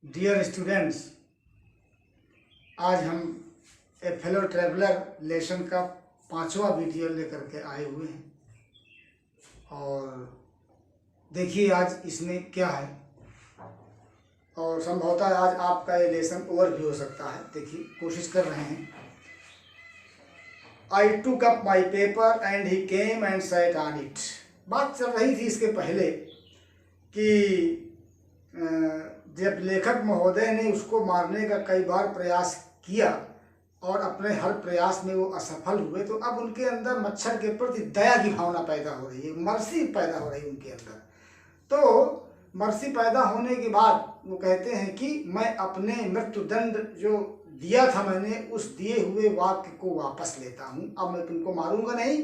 Dear students, आज हम ए fellow traveller lesson का 5वां वीडियो लेकर के आए हुए हैं। और देखिए आज इसमें क्या है, और संभवतः आज आपका ये लेसन ओवर भी हो सकता है। देखिए कोशिश कर रहे हैं। आई टूक up my paper and he came and sat on it. बात चल रही थी इसके पहले कि जब लेखक महोदय ने उसको मारने का कई बार प्रयास किया और अपने हर प्रयास में वो असफल हुए, तो अब उनके अंदर मच्छर के प्रति दया की भावना पैदा हो रही है, मर्सी पैदा हो रही है उनके अंदर। तो मर्सी पैदा होने के बाद वो कहते हैं कि मैं अपने मृत्युदंड जो दिया था मैंने, उस दिए हुए वाक्य को वापस लेता हूँ। अब मैं तुमको मारूंगा नहीं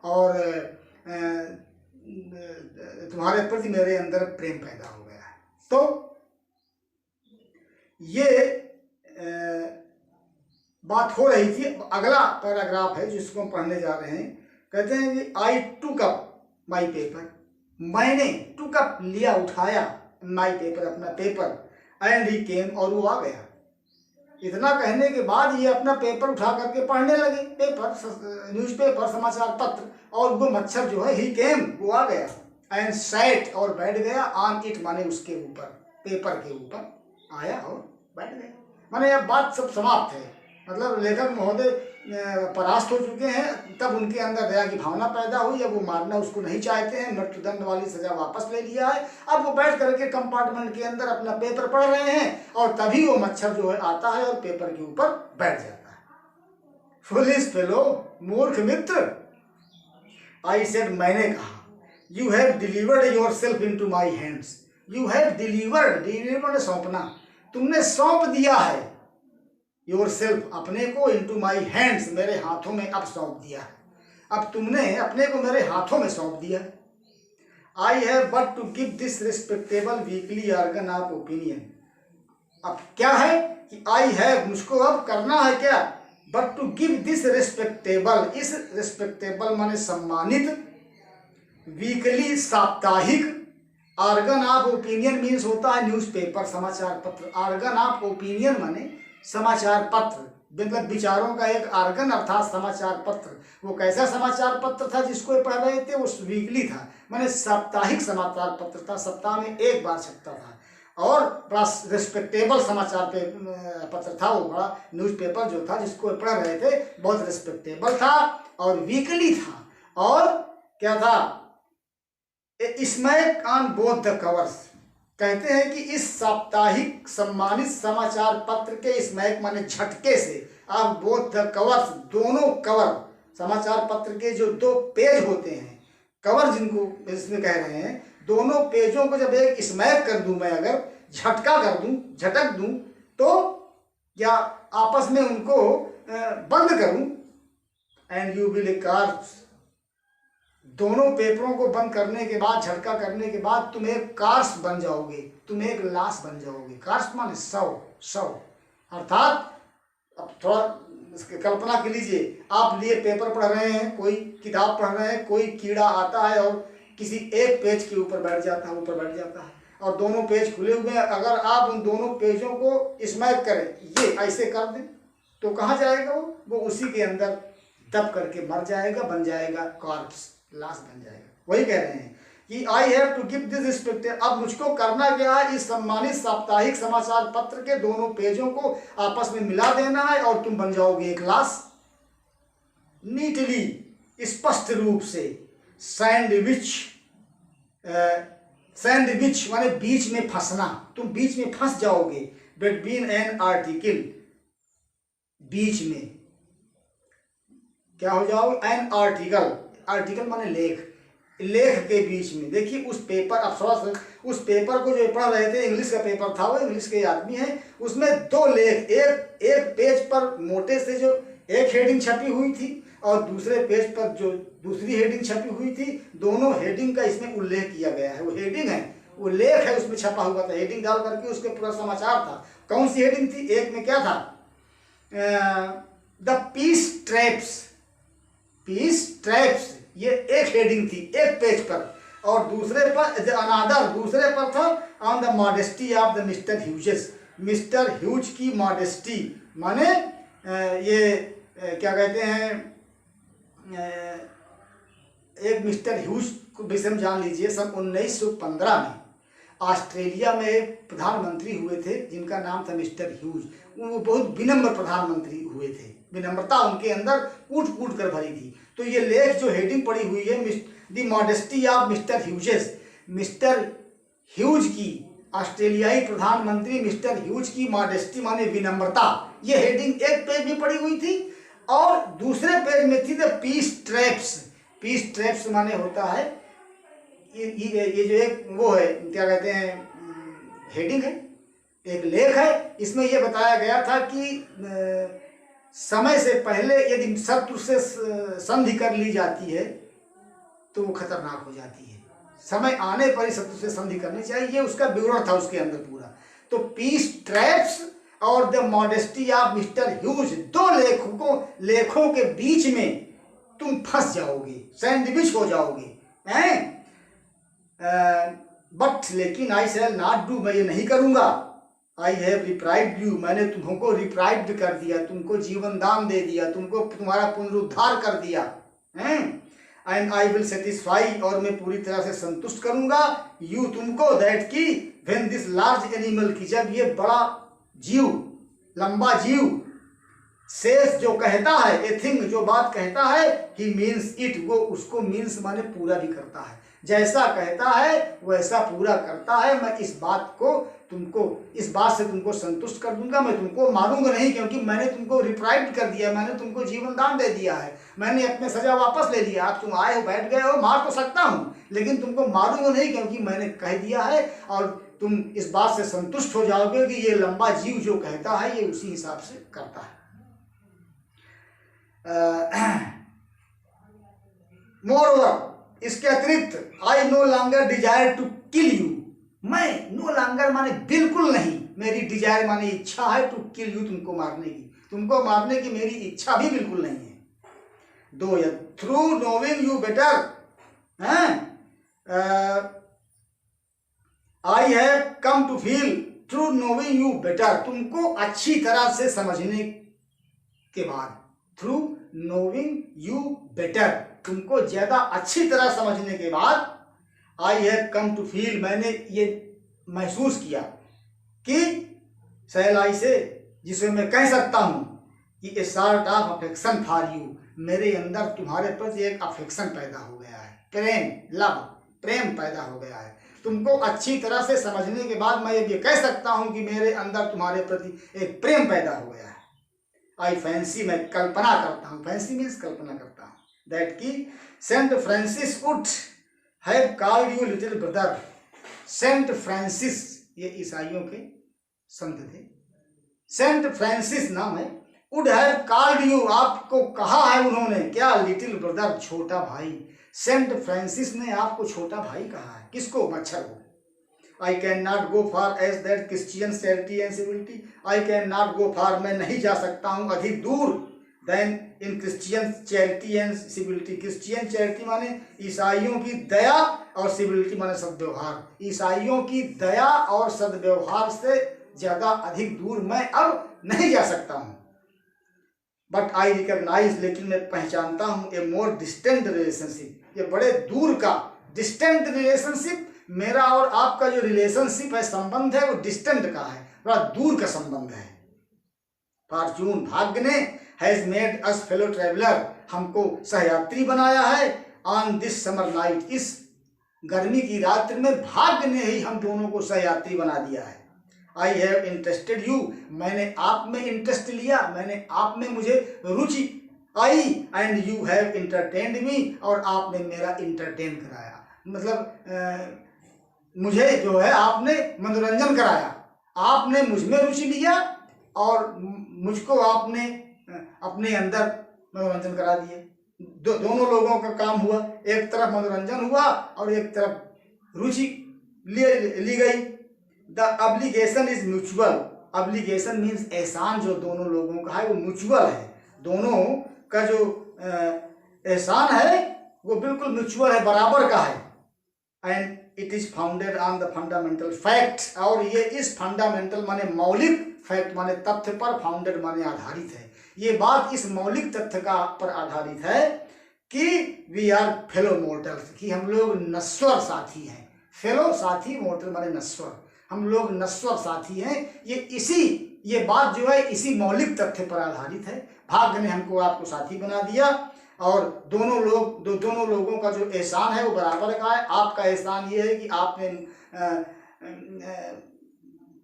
और तुम्हारे प्रति मेरे अंदर प्रेम पैदा हो गया है। तो ये बात हो रही थी। अगला पैराग्राफ है जिसको हम पढ़ने जा रहे हैं। कहते हैं कि आई टूक अप माई पेपर, मैंने टूक अप लिया, उठाया, माई पेपर अपना पेपर, एंड ही केम और वो आ गया। इतना कहने के बाद ये अपना पेपर उठा करके पढ़ने लगे, पेपर, न्यूज़पेपर, समाचार पत्र, और वो मच्छर जो है ही केम, वो आ गया, एंड सैट और बैठ गया, ऑन इट माने उसके ऊपर, पेपर के ऊपर आया और बैठ गया। माने अब बात सब समाप्त है। मतलब लेखक महोदय परास्त हो चुके हैं, तब उनके अंदर दया की भावना पैदा हुई। अब वो मारना उसको नहीं चाहते हैं, मृत्युदंड वाली सजा वापस ले लिया है। अब वो बैठ करके कंपार्टमेंट के अंदर अपना पेपर पढ़ रहे हैं और तभी वो मच्छर जो है आता है और पेपर के ऊपर बैठ जाता है। फुलिश फेलो, मूर्ख मित्र, आई सेड, मैंने कहा, you have delivered yourself into my hands. You have delivered, deliver सौंपना, तुमने सौंप दिया है, योर सेल्फ अपने को, इन टू माई हैंड्स मेरे हाथों में अब सौंप दिया है। अब तुमने अपने को मेरे हाथों में सौंप दिया है। I have but to give this respectable weekly organ of opinion. अब क्या है कि आई हैव, मुझको अब करना है क्या, but to give this respectable, इस रिस्पेक्टेबल माने सम्मानित, वीकली साप्ताहिक, ऑर्गन ऑफ ओपिनियन मीन्स होता है न्यूज़पेपर, समाचार पत्र। ऑर्गन ऑफ ओपिनियन माने समाचार पत्र, मतलब विचारों का एक ऑर्गन अर्थात समाचार पत्र। वो कैसा समाचार पत्र था जिसको ये पढ़ रहे थे, वो वीकली था, माने साप्ताहिक समाचार पत्र था, सप्ताह में एक बार छपता था। और बड़ा रिस्पेक्टेबल समाचार पत्र था, वो बड़ा न्यूज़पेपर जो था जिसको पढ़ रहे थे, बहुत रिस्पेक्टेबल था और वीकली था। और क्या था, smack on both the covers. कहते हैं कि इस साप्ताहिक सम्मानित समाचार पत्र के स्मैक माने झटके से, आप बोथ द कवर्स, दोनों कवर, समाचार पत्र के जो दो पेज होते हैं, कवर जिनको इसमें कह रहे हैं, दोनों पेजों को जब एक स्मैक कर दूं मैं, अगर झटका कर दूं, झटक दूं, तो या आपस में उनको बंद करूं, एंड यू विल कार्स, दोनों पेपरों को बंद करने के बाद, झटका करने के बाद तुम एक कार्स बन जाओगे, तुम एक लाश बन जाओगे। कार्स माने शव, अर्थात अब थोड़ा कल्पना कर लीजिए, आप लिए पेपर पढ़ रहे हैं, कोई किताब पढ़ रहे हैं, कोई कीड़ा आता है और किसी एक पेज के ऊपर बैठ जाता है, ऊपर बैठ जाता है, और दोनों पेज खुले हुए हैं। अगर आप उन दोनों पेजों को स्मैक करें, ये ऐसे कर दें, तो कहाँ जाएगा वो उसी के अंदर दब करके मर जाएगा, बन जाएगा कॉर्प्स, लाश बन जाएगा। वही कह रहे हैं कि I have to give this respect. अब मुझको करना क्या है, इस सम्मानित साप्ताहिक समाचार पत्र के दोनों पेजों को आपस में मिला देना है और तुम बन जाओगे एक लाश। नीटली, स्पष्ट रूप से, सैंडविच, सैंडविच माने बीच में फंसना, तुम बीच में फंस जाओगे, बिटवीन एन आर्टिकल, बीच में क्या हो जाओगे, एन आर्टिकल, आर्टिकल माने लेख, लेख के बीच में। देखिए उस पेपर, अब उस पेपर को जो पढ़ रहे थे, इंग्लिश का पेपर था, वो इंग्लिश के आदमी हैं, उसमें दो लेख, एक पेज पर मोटे से जो एक हेडिंग छपी हुई थी और दूसरे पेज पर जो दूसरी हेडिंग छपी हुई थी, दोनों हेडिंग का इसमें उल्लेख किया गया है। वो हेडिंग है, वो लेख है, उसमें छपा हुआ था, हेडिंग डाल करके उसके पूरा समाचार था। कौन सी हेडिंग थी, एक में क्या था, the peace traps, peace traps, ये एक हेडिंग थी एक पेज पर, और दूसरे पर अनादर दूसरे पर था on the modesty of the mister Hughes, mister huge की मॉडेस्टी माने ये क्या कहते हैं, एक मिस्टर ह्यूज को विषय में जान लीजिए। सन 1915 में ऑस्ट्रेलिया में एक प्रधानमंत्री हुए थे जिनका नाम था मिस्टर ह्यूज। वो बहुत विनम्र प्रधानमंत्री हुए थे, विनम्रता उनके अंदर कूट कूट कर भरी थी। तो ये लेख जो हेडिंग पड़ी हुई है the modesty of mister Hughes, mister huge की, ऑस्ट्रेलियाई प्रधानमंत्री मिस्टर ह्यूज की मॉडेस्टी माने विनम्रता, ये हेडिंग एक पेज में पड़ी हुई थी। और दूसरे पेज में थी the peace traps, peace traps माने होता है ये जो एक वो है क्या कहते हैं हेडिंग है, एक लेख है। इसमें यह बताया गया था कि समय से पहले यदि शत्रु से संधि कर ली जाती है तो वो खतरनाक हो जाती है, समय आने पर ही शत्रु से संधि करनी चाहिए, ये उसका विवरण था उसके अंदर पूरा। तो पीस ट्रैप्स और the modesty of mister huge, दो लेखों के बीच में तुम फंस जाओगे, सैंडविच हो जाओगे हैं। बट लेकिन आई शैल नॉट डू, मैं ये नहीं करूंगा। आई हैव रिप्राइव्ड यू, मैंने तुमको रिप्राइव्ड कर दिया, तुमको जीवन दान दे दिया, तुमको तुम्हारा पुनरुद्धार कर दिया हैं। एंड आई विल सेटिस्फाई, और मैं पूरी तरह से संतुष्ट करूंगा यू तुमको, दैट की व्हेन दिस लार्ज एनिमल की, जब ये बड़ा जीव, लंबा जीव, सेस जो कहता है, ए थिंग जो बात कहता है, ही मीन्स इट, वो उसको मीन्स माने पूरा भी करता है, जैसा कहता है वैसा पूरा करता है। मैं इस बात से तुमको संतुष्ट कर दूंगा, मैं तुमको मारूंगा नहीं, क्योंकि मैंने तुमको रिप्राइव्ड कर दिया, मैंने तुमको जीवन दान दे दिया है, मैंने अपने सजा वापस ले लिया। आप तुम आए हो, बैठ गए हो, मार तो सकता हूँ लेकिन तुमको मारूंगा नहीं, क्योंकि मैंने कह दिया है। और तुम इस बात से संतुष्ट हो जाओगे कि ये लंबा जीव जो कहता है ये उसी हिसाब से करता है। मोरओवर, इसके अतिरिक्त I no longer desire to kill you, मैं नो लॉन्गर माने बिल्कुल नहीं, मेरी डिजायर माने इच्छा है, टू किल यू तुमको मारने की मेरी इच्छा भी बिल्कुल नहीं है। दो या through knowing you better I have come to feel, through knowing you better, तुमको अच्छी तरह से समझने के बाद, थ्रू नोविंग यू बेटर, तुमको ज्यादा अच्छी तरह समझने के बाद, I have come to feel, मैंने ये महसूस किया कि सहलाई से, जिसे मैं कह सकता हूं कि a sort of affection for you, मेरे अंदर तुम्हारे प्रति एक अफेक्शन पैदा हो गया है, प्रेम, लव, प्रेम पैदा हो गया है। तुमको अच्छी तरह से समझने के बाद मैं ये कह सकता हूं कि मेरे अंदर तुम्हारे प्रति एक प्रेम पैदा हो गया है। आई फैंसी, मैं कल्पना करता हूँ, फैंसी मीन्स कल्पना करता हूँ, दैट की Saint Francis would have called you little brother, Saint Francis ये ईसाइयों के संत थे, सेंट फ्रांसिस नाम है, वुड हैव कॉल्ड यू, आपको कहा है उन्होंने क्या, लिटिल ब्रदर, छोटा भाई। सेंट फ्रांसिस ने आपको छोटा भाई कहा है, किसको, मच्छर को। I cannot go far as that Christian charity and civility, I cannot go far, मैं नहीं जा सकता हूँ अधिक दूर, than in Christian charity and civility, Christian charity माने ईसाइयों की दया और civility माने सद्व्यवहार, ईसाइयों की दया और सद्व्यवहार से ज्यादा अधिक दूर मैं अब नहीं जा सकता हूँ। बट आई रिकॉग्नाइज, लेकिन मैं पहचानता हूँ, ए मोर डिस्टेंट रिलेशनशिप, ये बड़े दूर का डिस्टेंट रिलेशनशिप, मेरा और आपका जो रिलेशनशिप है, संबंध है, वो डिस्टेंट का है, बड़ा दूर का संबंध है। फॉर्चून, भाग्य ने, has made us fellow traveller, हमको सहयात्री बनाया है, ऑन दिस समर नाइट, इस गर्मी की रात्रि में भाग्य ने ही हम दोनों को सहयात्री बना दिया है। आई हैव इंटरेस्टेड यू, मैंने आप में इंटरेस्ट लिया, मैंने आप में मुझे रुचि आई, एंड यू हैव इंटरटेन्ड मी, और आपने मेरा इंटरटेन कराया, मतलब मुझे जो है आपने मनोरंजन कराया, आपने मुझ में रुचि लिया और मुझको आपने अपने अंदर मनोरंजन करा दिए। दोनों लोगों का काम हुआ, एक तरफ मनोरंजन हुआ और एक तरफ रुचि ली गई। The obligation is mutual, obligation means एहसान जो दोनों लोगों का है वो म्यूचुअल है, दोनों का जो एहसान है वो बिल्कुल म्यूचुअल है, बराबर का है। And it is founded on the fundamental fact, और ये इस फंडामेंटल माने मौलिक, फैक्ट माने तथ्य पर, फाउंडेड माने आधारित है। ये बात इस मौलिक तथ्य का पर आधारित है कि वी आर फेलो मोर्टल्स, कि हम लोग नश्वर साथी हैं। फेलो साथी, मोर्टल माने नश्वर, हम लोग नश्वर साथी हैं। ये बात जो है इसी मौलिक तथ्य पर आधारित है। भाग्य ने हमको आपको साथी बना दिया, और दोनों लोगों का जो एहसान है वो बराबर का है। आपका एहसान ये है कि आपने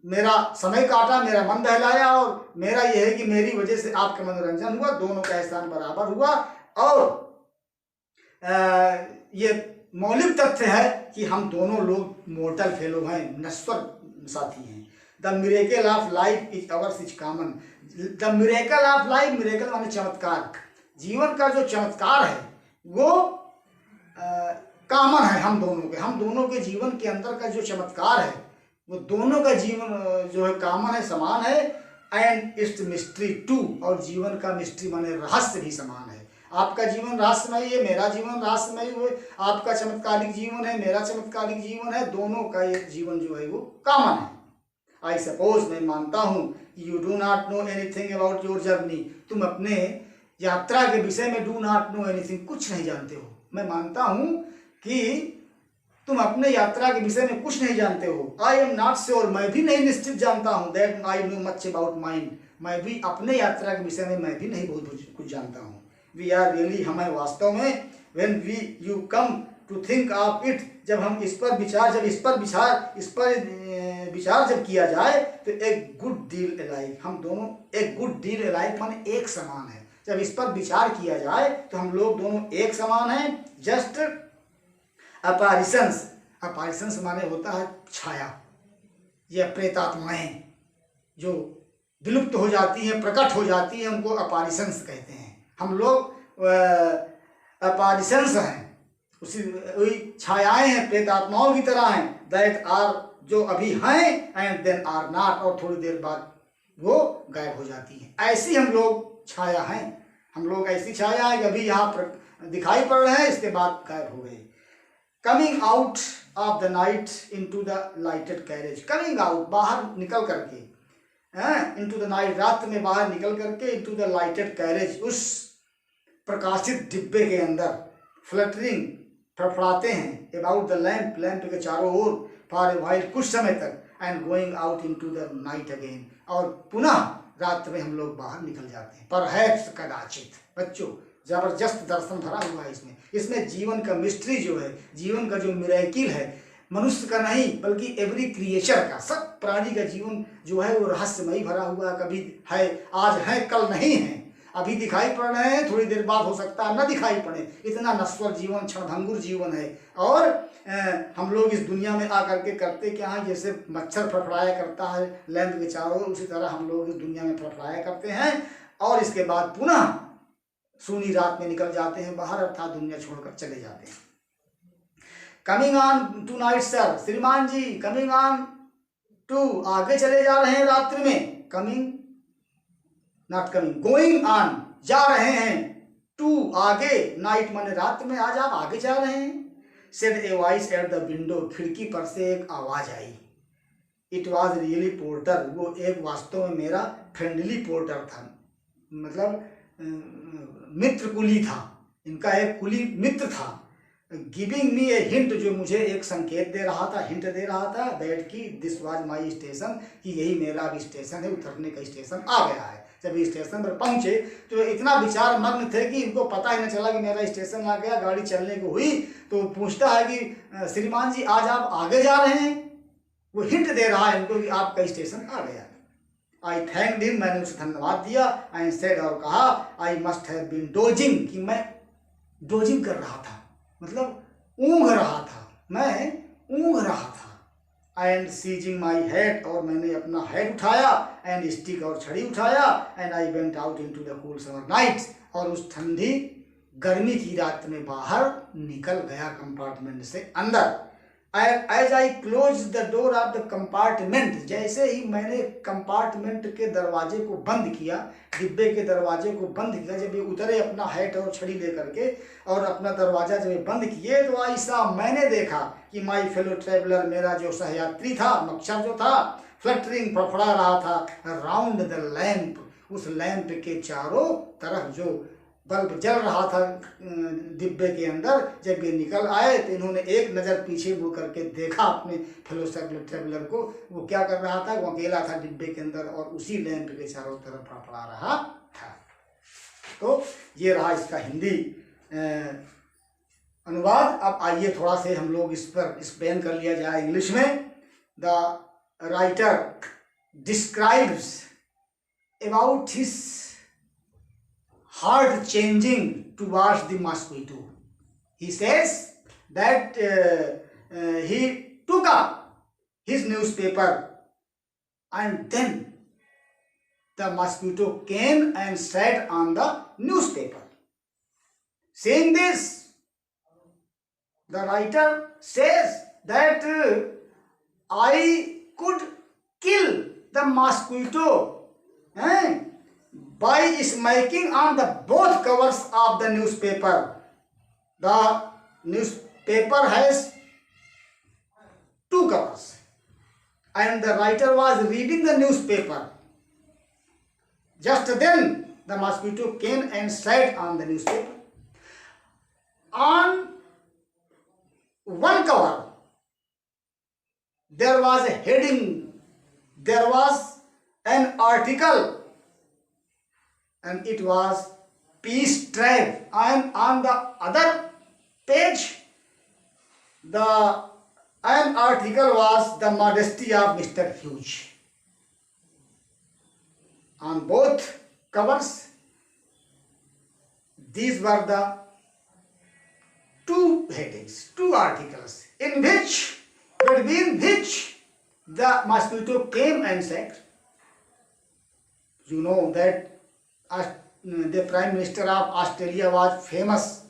मेरा समय काटा, मेरा मन बहलाया, और मेरा ये है कि मेरी वजह से आपका मनोरंजन हुआ। दोनों का एहसान बराबर हुआ। और ये मौलिक तथ्य है कि हम दोनों लोग मोर्टल फेलो हैं, नश्वर साथी हैं। The miracle of life is ours is common. The miracle of life, miracle माने चमत्कार, जीवन का जो चमत्कार है वो कॉमन है हम दोनों के जीवन के अंदर का जो चमत्कार है वो दोनों का जीवन जो है कॉमन है, समान है। एंड इट्स मिस्ट्री टू, और जीवन का मिस्ट्री माने रहस्य भी समान है। आपका जीवन रहस्यमयी है, मेरा जीवन रहस्यमयी है। आपका चमत्कारिक जीवन है, मेरा चमत्कारिक जीवन है। दोनों का ये जीवन जो है वो कॉमन है। आई सपोज, मैं मानता हूँ, you do not know anything about your journey. तुम अपने यात्रा के विषय में डू नॉट नो एनीथिंग, कुछ नहीं जानते हो। मैं मानता हूँ कि तुम अपने यात्रा के विषय में कुछ नहीं जानते हो। आई एम नॉट श्योर, मैं भी नहीं निश्चित जानता हूँ। That I know much about mind, मैं भी अपने यात्रा के विषय में मैं भी नहीं बहुत कुछ जानता हूँ। वी आर रियली, हमें वास्तव में, when you come to think of it, जब हम इस पर विचार जब किया जाए तो एक गुड डील अलाइक, हम दोनों एक गुड डील अलाइक माने एक समान है। जब इस पर विचार किया जाए तो हम लोग दोनों एक समान हैं। जस्ट अपैरिशंस माने होता है छाया, ये प्रेतात्माएं जो विलुप्त हो जाती हैं, प्रकट हो जाती हैं, उनको अपैरिशंस कहते हैं। हम लोग अपैरिशंस हैं, वही छायाएं हैं, प्रेतात्माओं की तरह हैं। दैट आर, जो अभी हैं, एंड देन आर नॉट, और थोड़ी देर बाद वो गायब हो जाती हैं। ऐसी हम लोग छाया हैं, हम लोग ऐसी छाया है कि अभी यहाँ दिखाई पड़ रहे हैं, इसके बाद गायब हो गए। Coming out of the night into the lighted carriage, coming out, बाहर निकल करके, इनटू द नाइट, रात में बाहर निकल करके, इनटू द लाइटेड कैरेज, उस प्रकाशित डिब्बे के अंदर, फ्लटरिंग, फड़फड़ाते हैं, अबाउट द लैंप, लैंप के चारों ओर, फॉर ए व्हाइल, कुछ समय तक, and going out into the night again, और पुनः रात में हम लोग बाहर निकल जाते हैं। परहैप्स, कदाचित। बच्चों, जबरदस्त दर्शन भरा हुआ है इसमें जीवन का मिस्ट्री जो है, जीवन का जो मिरेकिल है, मनुष्य का नहीं बल्कि एवरी क्रिएचर का, सब प्राणी का जीवन जो है वो रहस्यमयी भरा हुआ है। कभी है, आज है, कल नहीं है, अभी दिखाई पड़ रहे हैं, थोड़ी देर बाद हो सकता है न दिखाई पड़े। इतना नश्वर जीवन, क्षणभंगुर जीवन है। और हम लोग इस दुनिया में आकर के करते क्या है, जैसे मच्छर फड़फड़ाया करता है लैंप के चारों, उसी तरह हम लोग इस दुनिया में फड़फड़ाया करते हैं, और इसके बाद पुनः सूनी रात में निकल जाते हैं बाहर, अर्थात दुनिया छोड़कर चले जाते हैं। Coming on tonight sir, श्रीमान जी, कमिंग ऑन टू, आगे चले जा रहे हैं रात्रि में। Coming, not coming, going on, जा रहे हैं, टू, आगे, नाइट माने रात में, आज आप आगे जा रहे हैं। Said a voice at the window, खिड़की पर से एक आवाज आई। इट वॉज रियली पोर्टर, वो एक वास्तव में मेरा फ्रेंडली पोर्टर था, मतलब मित्र कुली था, इनका एक कुली मित्र था। गिविंग मी ए हिंट, जो मुझे एक संकेत दे रहा था, हिंट दे रहा था, दैट की दिस वाज माई स्टेशन, कि यही मेरा भी स्टेशन है, उतरने का स्टेशन आ गया है। जब स्टेशन पर पहुंचे तो इतना विचार मग्न थे कि इनको पता ही न चला कि मेरा स्टेशन आ गया। गाड़ी चलने को हुई तो पूछता है कि श्रीमान जी, आज आप आगे जा रहे हैं। वो हिंट दे रहा है इनको कि आपका स्टेशन आ गया। आई थैंक्ड हिम, मैंने उसे धन्यवाद दिया। आई सेड, और कहा, I must have been dozing, कि मैं डोजिंग कर रहा था, मतलब ऊँघ रहा था, मैं ऊँघ रहा था। एंड सीजिंग माई हैट, और मैंने अपना हैट उठाया, एंड स्टिक, और छड़ी उठाया, and I went out into the cool summer night, और उस ठंडी गर्मी की रात में बाहर निकल गया कंपार्टमेंट से अंदर। As I closed the door of the compartment, जैसे ही मैंने कंपार्टमेंट के दरवाजे को बंद किया, डिब्बे के दरवाजे को बंद किया, जब ये उतरे अपना हैट और छड़ी लेकर के और अपना दरवाजा जब ये बंद किए, तो ऐसा मैंने देखा कि माई फेलो ट्रेवलर, मेरा जो सहयात्री था, मच्छर जो था, फ्लटरिंग फड़फड़ा रहा था राउंड द लैंप, उस लैंप के चारों तरफ जो बल्ब जल रहा था डिब्बे के अंदर। जब ये निकल आए तो इन्होंने एक नज़र पीछे मुड़ करके देखा अपने फेलो ट्रेवलर को, वो क्या कर रहा था, वो अकेला था डिब्बे के अंदर और उसी लैंप के चारों तरफ फड़फड़ा रहा था। तो ये रहा इसका हिंदी अनुवाद। अब आइए थोड़ा से हम लोग इस पर एक्सप्लेन कर लिया जाए इंग्लिश में। The writer describes about his heart changing towards the mosquito. He says that he took up his newspaper and then the mosquito came and sat on the newspaper. Saying this, the writer says that I could kill the mosquito by smacking on the both covers of the newspaper. The newspaper has two covers and the writer was reading the newspaper. Just then the mosquito came and sat on the newspaper. On one cover there was a heading, there was an article, and it was Peace Tribe, and on the other page an article was The Modesty of Mr. Huge. On both covers these were the two headings, two articles, in which, between which the mosquito came and sat. You know that the Prime Minister of Australia was famous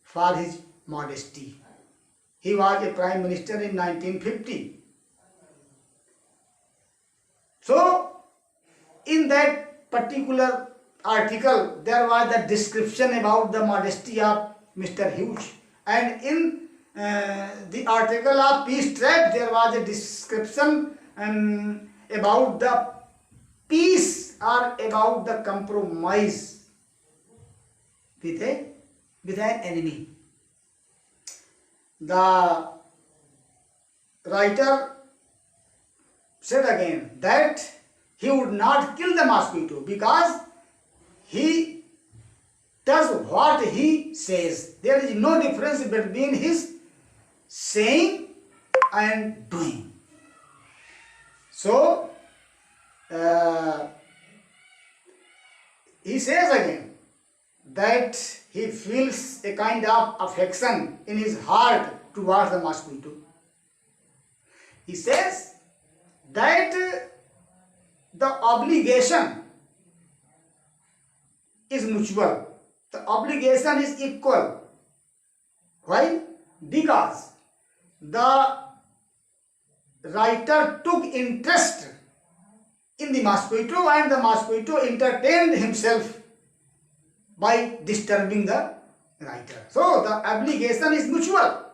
for his modesty. He was a Prime Minister in 1950. So, in that particular article, there was the description about the modesty of Mr. Huge. And in the article of Peace Tribe, there was a description about the peace or about the compromise with an enemy. The writer said again that he would not kill the mosquito because he does what he says. There is no difference between his saying and doing. So he says again that he feels a kind of affection in his heart towards the mosquito. He says that the obligation is mutual. The obligation is equal. Why? Because the writer took interest in the mosquito and the mosquito entertained himself by disturbing the writer. So the obligation is mutual.